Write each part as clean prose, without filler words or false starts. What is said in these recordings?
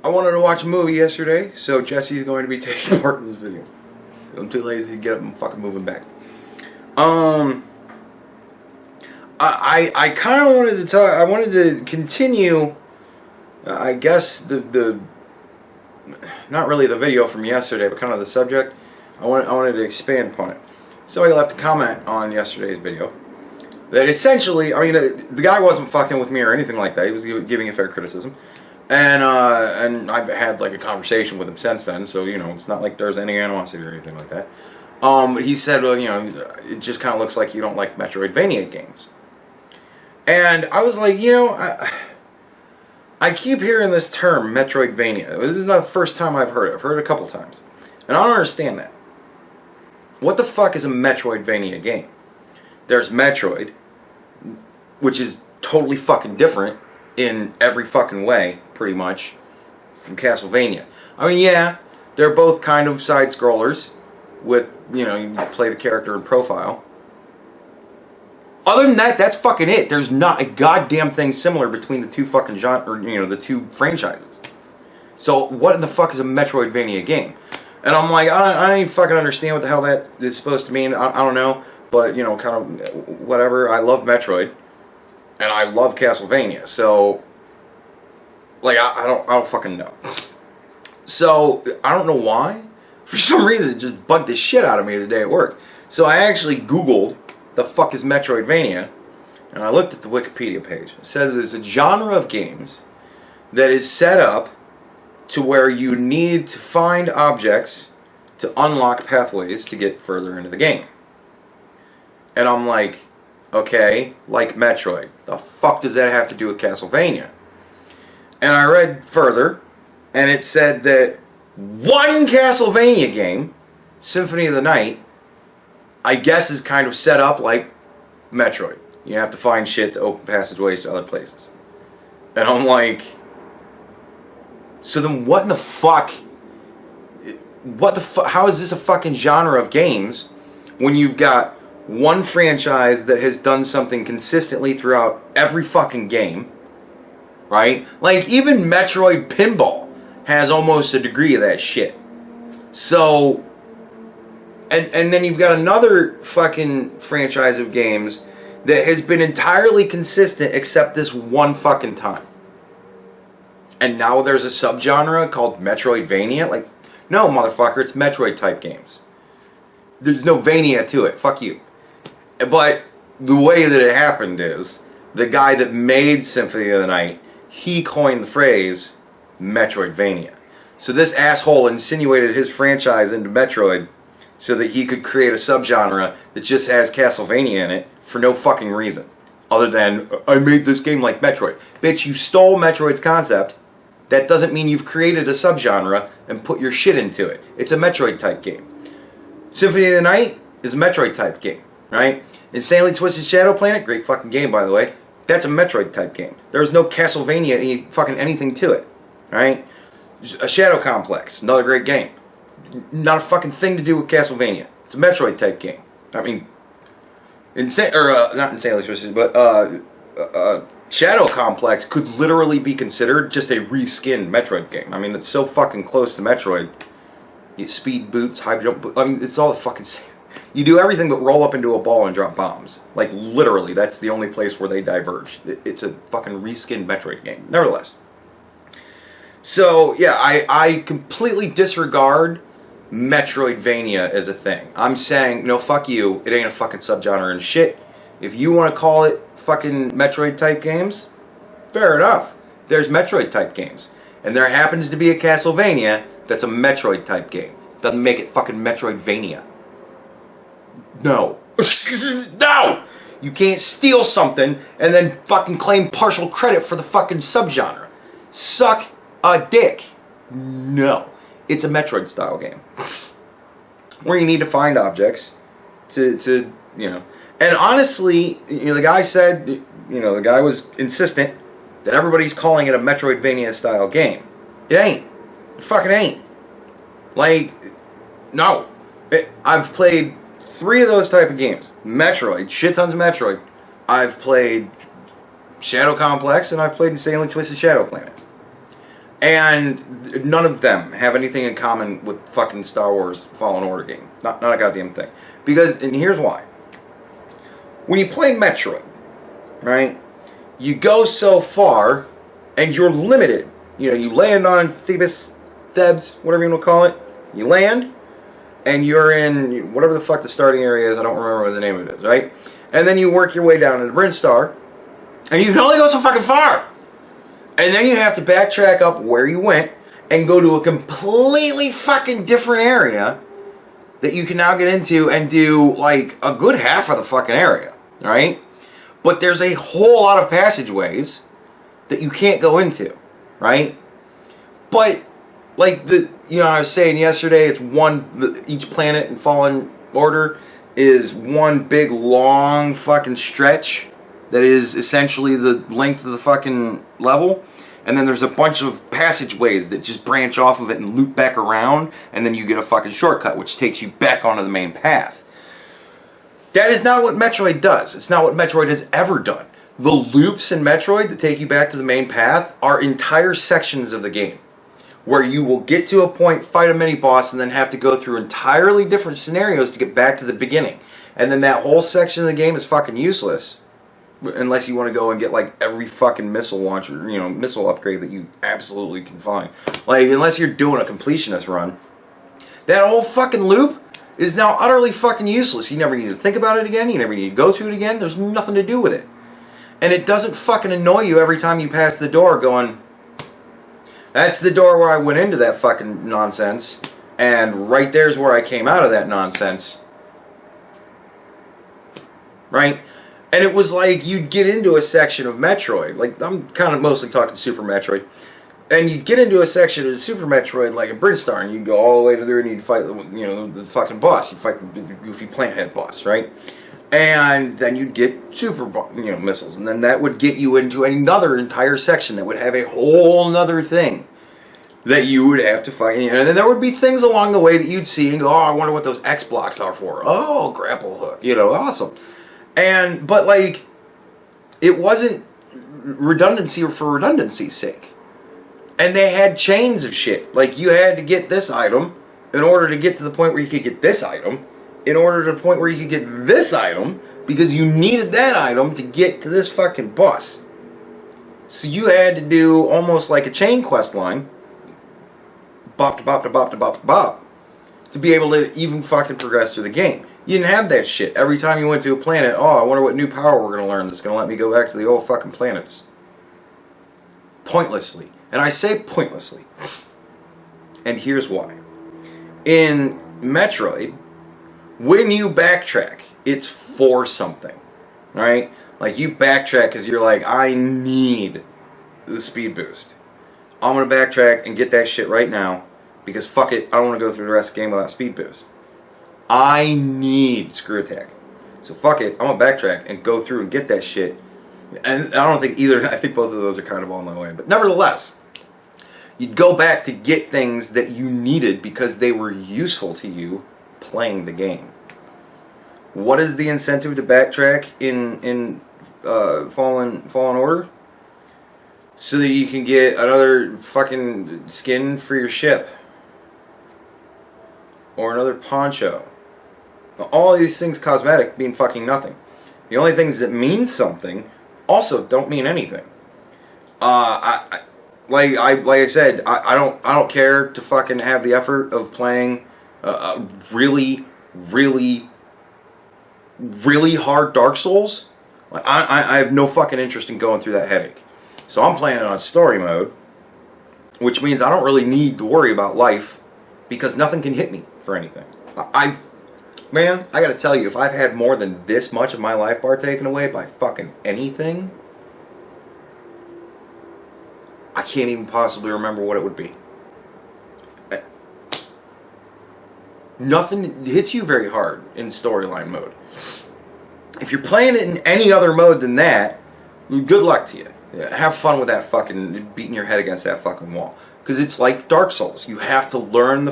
I wanted to watch a movie yesterday, so Jesse's going to be taking part in this video. I'm too lazy to get up and fucking moving back. I kind of wanted to talk. I wanted to continue. I guess the not really the video from yesterday, but kind of the subject. I wanted to expand upon it. Somebody left a comment on yesterday's video that essentially, I mean, the guy wasn't fucking with me or anything like that. He was giving a fair criticism, and I've had like a conversation with him since then. So you know, it's not like there's any animosity or anything like that. He said, well, you know, it just kind of looks like you don't like Metroidvania games. And I was like, you know, I keep hearing this term, Metroidvania. This is not the first time I've heard it. I've heard it a couple times. And I don't understand that. What the fuck is a Metroidvania game? There's Metroid, which is totally fucking different in every fucking way, pretty much, from Castlevania. I mean, yeah, they're both kind of side-scrollers with, you know, you play the character in profile. Other than that, that's fucking it. There's not a goddamn thing similar between the two fucking the two franchises. So what in the fuck is a Metroidvania game? And I'm like, I don't even fucking understand what the hell that is supposed to mean. I don't know, but you know, kind of whatever. I love Metroid, and I love Castlevania. So, like, I don't fucking know. So I don't know why. For some reason, it just bugged the shit out of me today at work. So I actually Googled the fuck is Metroidvania, and I looked at the Wikipedia page. It says it's a genre of games that is set up to where you need to find objects to unlock pathways to get further into the game. And I'm like, okay, like Metroid. The fuck does that have to do with Castlevania? And I read further, and it said that one Castlevania game, Symphony of the Night, I guess is kind of set up like Metroid. You have to find shit to open passageways to other places. And I'm like, so then what in the fuck? What the fuck? How is this a fucking genre of games when you've got one franchise that has done something consistently throughout every fucking game, right? Like even Metroid Pinball has almost a degree of that shit. So, and then you've got another fucking franchise of games that has been entirely consistent except this one fucking time. And now there's a subgenre called Metroidvania? Like, no, motherfucker, it's Metroid-type games. There's no Vania to it. Fuck you. But the way that it happened is, the guy that made Symphony of the Night, he coined the phrase Metroidvania. So this asshole insinuated his franchise into Metroid so that he could create a subgenre that just has Castlevania in it for no fucking reason. Other than, I made this game like Metroid. Bitch, you stole Metroid's concept. That doesn't mean you've created a subgenre and put your shit into it. It's a Metroid-type game. Symphony of the Night is a Metroid-type game, right? Insanely Twisted Shadow Planet, great fucking game, by the way. That's a Metroid-type game. There's no Castlevania fucking anything to it, right? A Shadow Complex, another great game. Not a fucking thing to do with Castlevania. It's a Metroid-type game. I mean, not Insanely Twisted, but Shadow Complex could literally be considered just a reskinned Metroid game. I mean, it's so fucking close to Metroid. You speed boots, high jump. I mean, it's all the fucking same. You do everything but roll up into a ball and drop bombs. Like, literally, that's the only place where they diverge. It's a fucking reskinned Metroid game. Nevertheless. So, yeah, I completely disregard Metroidvania as a thing. I'm saying, no, fuck you. It ain't a fucking subgenre and shit. If you want to call it fucking Metroid-type games, fair enough. There's Metroid-type games. And there happens to be a Castlevania that's a Metroid-type game. Doesn't make it fucking Metroidvania. No. No! You can't steal something and then fucking claim partial credit for the fucking subgenre. Suck a dick. No. It's a Metroid-style game. Where you need to find objects to you know. And honestly, you know, the guy said, you know, the guy was insistent that everybody's calling it a Metroidvania-style game. It ain't. It fucking ain't. Like, no. I've played 3 of those type of games. Metroid, shit tons of Metroid. I've played Shadow Complex, and I've played Insanely Twisted Shadow Planet. And none of them have anything in common with fucking Star Wars Fallen Order game. Not a goddamn thing. Because, and here's why. When you play Metroid, right, you go so far, and you're limited. You know, you land on Thebes, whatever you want to call it. You land, and you're in whatever the fuck the starting area is. I don't remember what the name of it is, right? And then you work your way down to the Brinstar, and you can only go so fucking far. And then you have to backtrack up where you went and go to a completely fucking different area that you can now get into and do like a good half of the fucking area, right? But there's a whole lot of passageways that you can't go into, right? But like I was saying yesterday, it's each planet in Fallen Order is one big long fucking stretch that is essentially the length of the fucking level. And then there's a bunch of passageways that just branch off of it and loop back around, and then you get a fucking shortcut which takes you back onto the main path. That is not what Metroid does. It's not what Metroid has ever done. The loops in Metroid that take you back to the main path are entire sections of the game where you will get to a point, fight a mini-boss, and then have to go through entirely different scenarios to get back to the beginning. And then that whole section of the game is fucking useless. Unless you want to go and get like every fucking missile launcher, missile upgrade that you absolutely can find. Like, unless you're doing a completionist run. That whole fucking loop is now utterly fucking useless. You never need to think about it again. You never need to go through it again. There's nothing to do with it. And it doesn't fucking annoy you every time you pass the door going, that's the door where I went into that fucking nonsense. And right there's where I came out of that nonsense. Right? And it was like you'd get into a section of Metroid, like I'm kind of mostly talking Super Metroid, and you'd get into a section of Super Metroid like in Brinstar, and you'd go all the way to there and you'd fight the fucking boss, you'd fight the goofy plant head boss, right? And then you'd get super missiles, and then that would get you into another entire section that would have a whole other thing that you would have to fight, and then there would be things along the way that you'd see and go, oh, I wonder what those X blocks are for. Oh, grapple hook, awesome. But like, it wasn't redundancy for redundancy's sake. And they had chains of shit. Like, you had to get this item in order to get to the point where you could get this item, in order to the point where you could get this item, because you needed that item to get to this fucking boss. So you had to do almost like a chain quest line, bop to bop to bop to bop to bop, to be able to even fucking progress through the game. You didn't have that shit. Every time you went to a planet, oh, I wonder what new power we're going to learn that's going to let me go back to the old fucking planets. Pointlessly. And I say pointlessly. And here's why. In Metroid, when you backtrack, it's for something. Right? Like, you backtrack because you're like, I need the speed boost. I'm going to backtrack and get that shit right now because fuck it, I don't want to go through the rest of the game without speed boost. I need screw attack. So fuck it, I'm going to backtrack and go through and get that shit. And I don't think either, I think both of those are kind of on the way. But nevertheless, you'd go back to get things that you needed because they were useful to you playing the game. What is the incentive to backtrack in Fallen Order? So that you can get another fucking skin for your ship. Or another poncho. All of these things cosmetic mean fucking nothing. The only things that mean something also don't mean anything. Like I said, I don't care to fucking have the effort of playing really hard Dark Souls. Like I have no fucking interest in going through that headache. So I'm playing it on story mode, which means I don't really need to worry about life because nothing can hit me for anything. Man, I gotta tell you, if I've had more than this much of my life bar taken away by fucking anything, I can't even possibly remember what it would be. Nothing hits you very hard in storyline mode. If you're playing it in any other mode than that, good luck to you. Have fun with that fucking beating your head against that fucking wall. Because it's like Dark Souls. You have to learn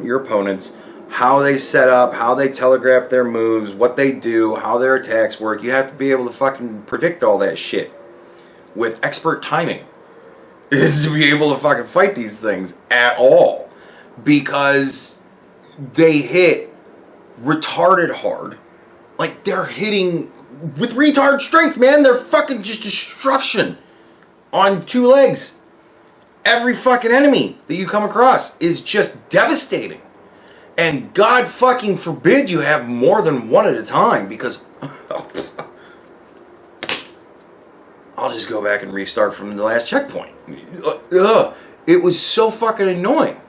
your opponents, how they set up, how they telegraph their moves, what they do, how their attacks work. You have to be able to fucking predict all that shit with expert timing. is to be able to fucking fight these things at all. Because they hit retarded hard. Like, they're hitting with retard strength, man. They're fucking just destruction on two legs. Every fucking enemy that you come across is just devastating. And God fucking forbid you have more than one at a time, because I'll just go back and restart from the last checkpoint. Ugh. It was so fucking annoying.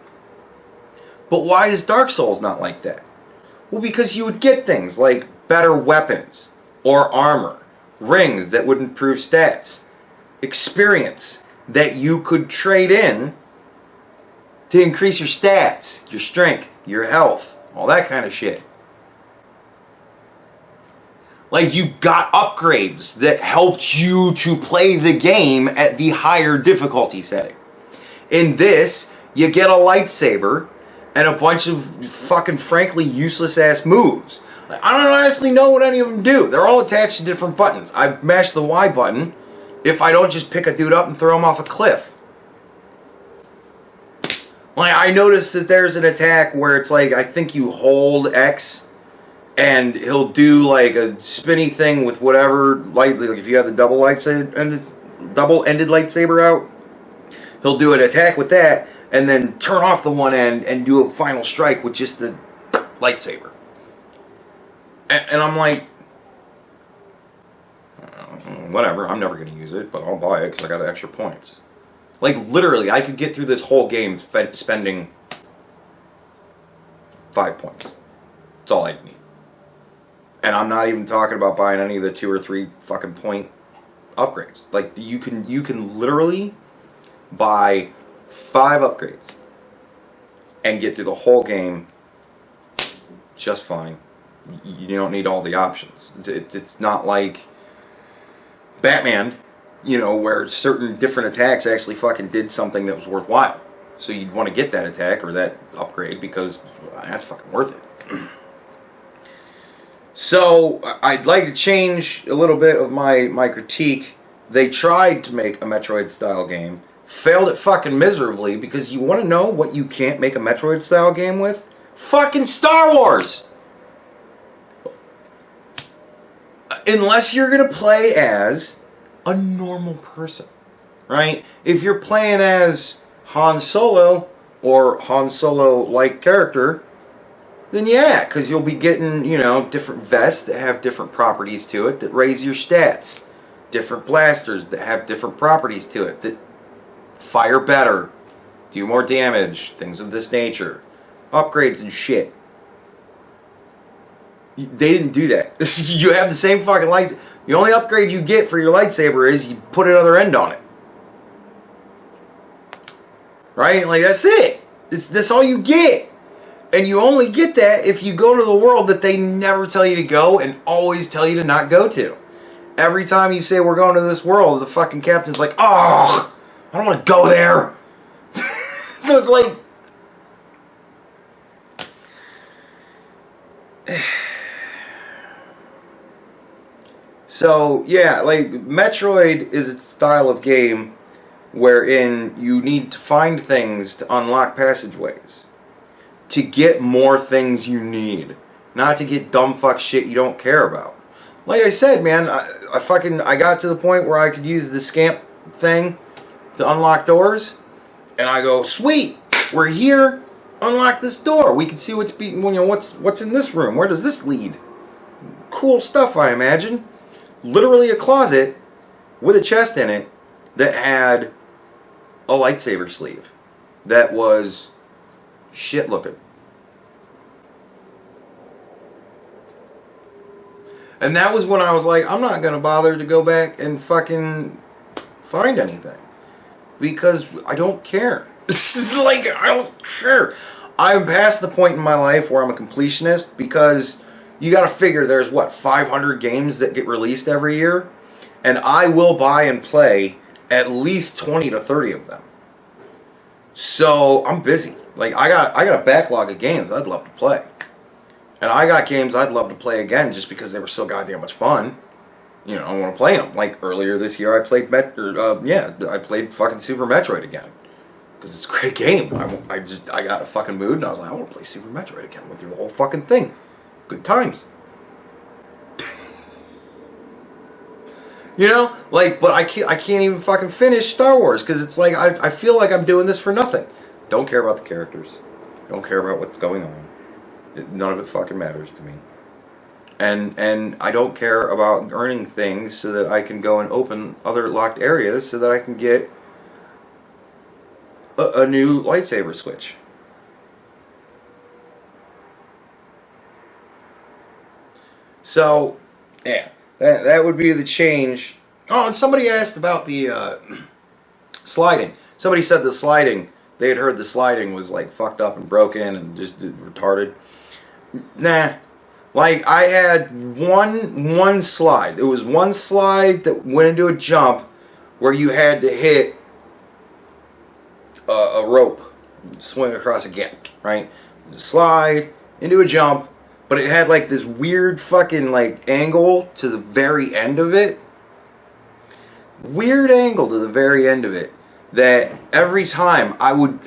But why is Dark Souls not like that? Well, because you would get things like better weapons or armor, rings that would improve stats, experience that you could trade in to increase your stats, your strength, your health, all that kind of shit. Like, you got upgrades that helped you to play the game at the higher difficulty setting. In this, you get a lightsaber and a bunch of fucking frankly useless ass moves. I don't honestly know what any of them do. They're all attached to different buttons. I mash the Y button if I don't just pick a dude up and throw him off a cliff. Like, I noticed that there's an attack where it's like, I think you hold X and he'll do like a spinny thing with whatever light, like if you have the double-ended lightsaber out, he'll do an attack with that and then turn off the one end and do a final strike with just the lightsaber. And I'm like, whatever, I'm never going to use it, but I'll buy it because I got extra points. Like, literally, I could get through this whole game spending 5 points. That's all I'd need. And I'm not even talking about buying any of the 2 or 3 fucking point upgrades. Like, you can literally buy 5 upgrades and get through the whole game just fine. You don't need all the options. It's not like Batman, you know, where certain different attacks actually fucking did something that was worthwhile. So you'd want to get that attack or that upgrade because that's fucking worth it. So I'd like to change a little bit of my critique. They tried to make a Metroid style game, failed it fucking miserably, because you want to know what you can't make a Metroid style game with? Fucking Star Wars! Unless you're going to play as a normal person, right? If you're playing as Han Solo or Han Solo-like character, then yeah, because you'll be getting, you know, different vests that have different properties to it that raise your stats. Different blasters that have different properties to it that fire better, do more damage, things of this nature. Upgrades and shit. They didn't do that. You have the same fucking light. The only upgrade you get for your lightsaber is you put another end on it. Right? Like, that's it. That's all you get. And you only get that if you go to the world that they never tell you to go and always tell you to not go to. Every time you say we're going to this world, the fucking captain's like, oh, I don't want to go there. So it's like... So, yeah, like, Metroid is a style of game wherein you need to find things to unlock passageways. To get more things you need. Not to get dumb fuck shit you don't care about. Like I said, man, I got to the point where I could use the scamp thing to unlock doors. And I go, sweet, we're here, unlock this door. We can see what's in this room. Where does this lead? Cool stuff, I imagine. Literally a closet with a chest in it that had a lightsaber sleeve that was shit looking. And that was when I was like, I'm not gonna bother to go back and fucking find anything. Because I don't care. This is like, I don't care. I'm past the point in my life where I'm a completionist, because you gotta figure there's, what, 500 games that get released every year? And I will buy and play at least 20 to 30 of them. So, I'm busy. Like, I got a backlog of games I'd love to play. And I got games I'd love to play again just because they were so goddamn much fun. you know, I want to play them. Like earlier this year, I played I played fucking Super Metroid again because it's a great game. I got a fucking mood and I was like, I want to play Super Metroid again. Went through the whole fucking thing. Good times. You know, like, but I can't even fucking finish Star Wars because it's like I feel like I'm doing this for nothing. Don't care about the characters. Don't care about what's going on. None of it fucking matters to me. And I don't care about earning things so that I can go and open other locked areas so that I can get a new lightsaber switch. So, yeah. That would be the change. Oh, and somebody asked about the sliding. Somebody said the sliding, they had heard the sliding was like fucked up and broken and just retarded. Nah. Like, I had one slide. There was one slide that went into a jump where you had to hit a rope, swing across a gap, right? Slide into a jump. But it had like this weird fucking like angle to the very end of it. Weird angle to the very end of it. That every time I would,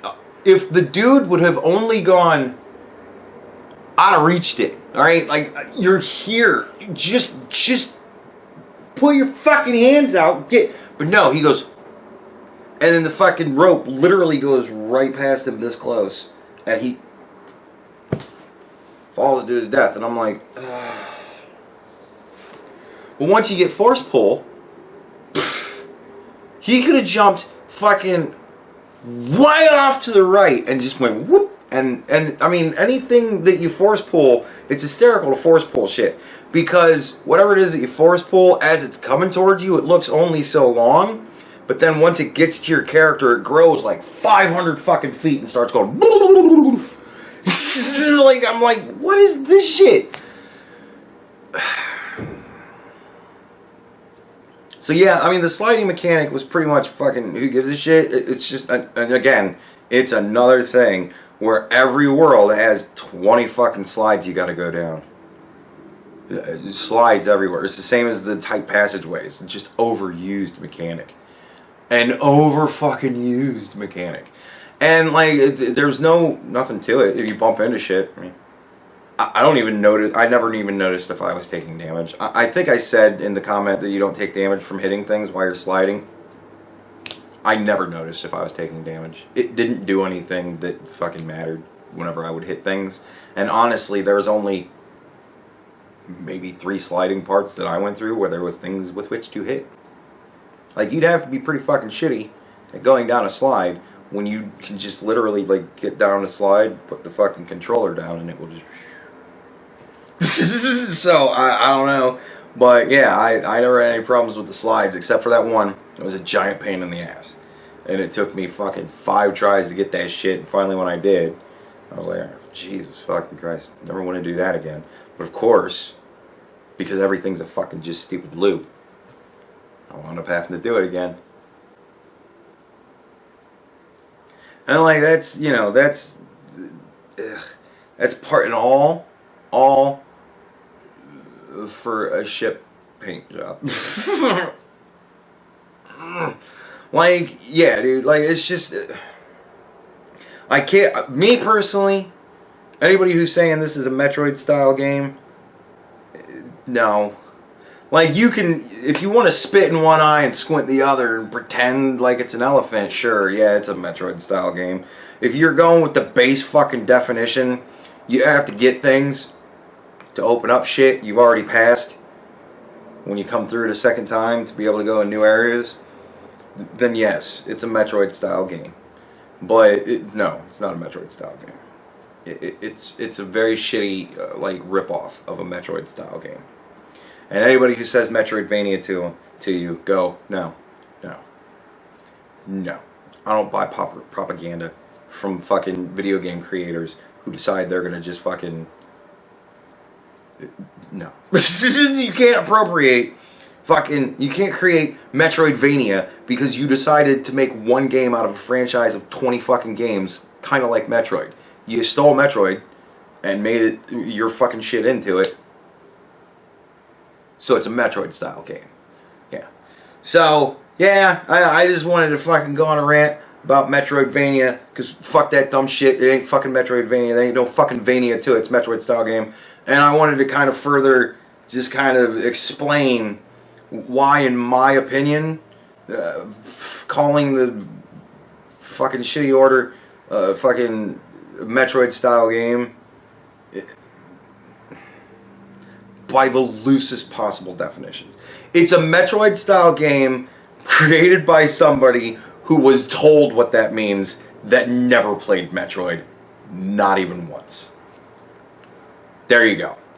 if the dude would have only gone, I'd have reached it. Alright? Like, you're here. Just pull your fucking hands out. But no, he goes, and then the fucking rope literally goes right past him this close. And he falls to his death, and I'm like, ugh. But once you get force pull, he could have jumped fucking right off to the right and just went whoop. And I mean, anything that you force pull, it's hysterical to force pull shit, because whatever it is that you force pull, as it's coming towards you, it looks only so long. But then once it gets to your character, it grows like 500 fucking feet and starts going. Like, I'm like, what is this shit? So yeah, I mean, the sliding mechanic was pretty much fucking, who gives a shit? It's just, and again, it's another thing where every world has 20 fucking slides you gotta go down. Slides everywhere. It's the same as the tight passageways. It's just overused mechanic. An over fucking used mechanic. And like, there's nothing to it. If you bump into shit, I mean, I don't even notice. I never even noticed if I was taking damage. I think I said in the comment that you don't take damage from hitting things while you're sliding. I never noticed if I was taking damage. It didn't do anything that fucking mattered whenever I would hit things. And honestly, there was only maybe 3 sliding parts that I went through where there was things with which to hit. Like, you'd have to be pretty fucking shitty at going down a slide when you can just literally, like, get down a slide, put the fucking controller down, and it will just... So, I don't know. But, yeah, I never had any problems with the slides, except for that one. It was a giant pain in the ass. And it took me fucking 5 tries to get that shit, and finally when I did, I was like, oh, Jesus fucking Christ, never want to do that again. But, of course, because everything's a fucking just stupid loop, I wound up having to do it again. And like, that's, you know, that's part and all for a ship paint job. Like, yeah, dude, like, it's just, I can't, me personally, anybody who's saying this is a Metroid style game, no. Like, you can, if you want to spit in one eye and squint the other and pretend like it's an elephant, sure, yeah, it's a Metroid-style game. If you're going with the base fucking definition, you have to get things to open up shit you've already passed when you come through it a second time to be able to go in new areas, then yes, it's a Metroid-style game. But, no, it's not a Metroid-style game. It's a very shitty, like, rip-off of a Metroid-style game. And anybody who says Metroidvania to you, go, no. I don't buy propaganda from fucking video game creators who decide they're going to just fucking... No. You can't appropriate fucking... You can't create Metroidvania because you decided to make one game out of a franchise of 20 fucking games, kind of like Metroid. You stole Metroid and made it your fucking shit into it. So it's a Metroid-style game. So, yeah, I just wanted to fucking go on a rant about Metroidvania, because fuck that dumb shit. It ain't fucking Metroidvania. There ain't no fucking Vania to it. It's a Metroid-style game. And I wanted to kind of further just kind of explain why, in my opinion, calling the fucking shitty order fucking Metroid-style game by the loosest possible definitions. It's a Metroid-style game created by somebody who was told what that means that never played Metroid, not even once. There you go.